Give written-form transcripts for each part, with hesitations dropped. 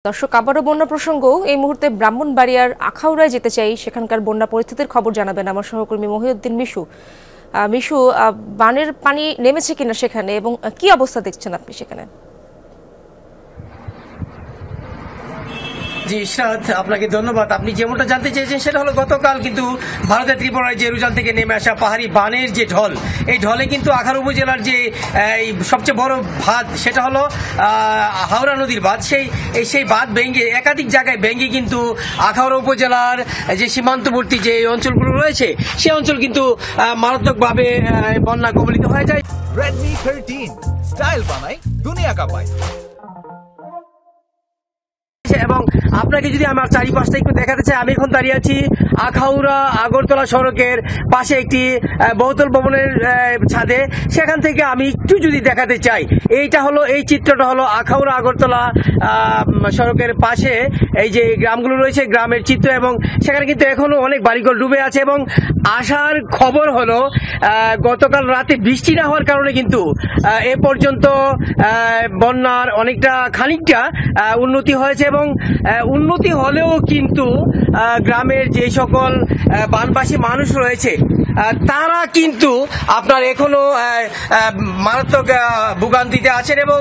দর্শক, আবারও বন্যা প্রসঙ্গ। এই মুহূর্তে ব্রাহ্মণবাড়িয়ার আখাউড়ায় যেতে চাই, সেখানকার বন্যা পরিস্থিতির খবর জানাবেন আমার সহকর্মী মহিউদ্দিন মিশু। মিশু, বানের পানি নেমেছে কিনা সেখানে এবং কি অবস্থা দেখছেন আপনি সেখানে? জি ইশরাত, আপনাকে ধন্যবাদ। আপনি যেমনটা জানতে চেয়েছেন সেটা হলো গতকাল কিন্তু ভারতের ত্রিপুরার জেরুজাল থেকে নেমে আসা পাহাড়ি বানের যে ঢল, এই ঢলে কিন্তু আখাউড়া উপজেলার যে সবচেয়ে বড় বাঁধ সেটা হলো হাওড়া নদীর বাঁধ, সেই বাঁধ ভেঙে একাধিক জায়গায় ভেঙে কিন্তু আখাউড়া উপজেলার যে সীমান্তবর্তী যে অঞ্চলগুলো রয়েছে সেই অঞ্চল কিন্তু মারাত্মকভাবে বন্যা কবলিত হয়ে যায়। Redmi 13 স্টাইল বানাই দুনিয়া কাঁপায়। এবং আপনাকে যদি আমার চারিপাশটা একটু দেখাতে চাই, আমি এখন দাঁড়িয়ে আছি আখাউড়া আগরতলা সড়কের পাশে একটি বহুতল ভবনের ছাদে। সেখান থেকে আমি একটু যদি দেখাতে চাই, এই চিত্রটা হলো আখাউড়া আগরতলা সড়কের পাশে এই যে গ্রামগুলো রয়েছে, গ্রামের চিত্র। এবং সেখানে কিন্তু এখনো অনেক বাড়িঘর ডুবে আছে এবং আসার খবর হলো গতকাল রাতে বৃষ্টি না হওয়ার কারণে কিন্তু এ পর্যন্ত বন্যার খানিকটা উন্নতি হয়েছে। এবং উন্নতি হলেও কিন্তু গ্রামের যে সকল বানবাসী মানুষ রয়েছে তারা কিন্তু আপনার এখনো মারাত্মক ভোগান্তিতে আছেন এবং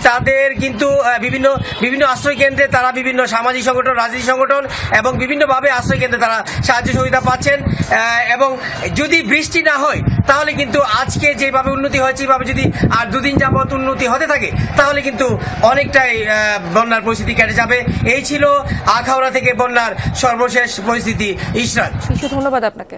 তাদের কিন্তু বিভিন্ন আশ্রয় কেন্দ্রে তারা বিভিন্ন সামাজিক সংগঠন, রাজনৈতিক সংগঠন এবং বিভিন্নভাবে আশ্রয় কেন্দ্রে তারা সাহায্য সহযোগিতা পাচ্ছেন। এবং যদি বৃষ্টি না হয় তাহলে কিন্তু আজকে যেভাবে উন্নতি হয়েছে এইভাবে যদি আর দুদিন যাবত উন্নতি হতে থাকে তাহলে কিন্তু অনেকটাই বন্যার পরিস্থিতি কেটে যাবে। এই ছিল আখাউড়া থেকে বন্যার সর্বশেষ পরিস্থিতি। ইশরাত, ধন্যবাদ আপনাকে।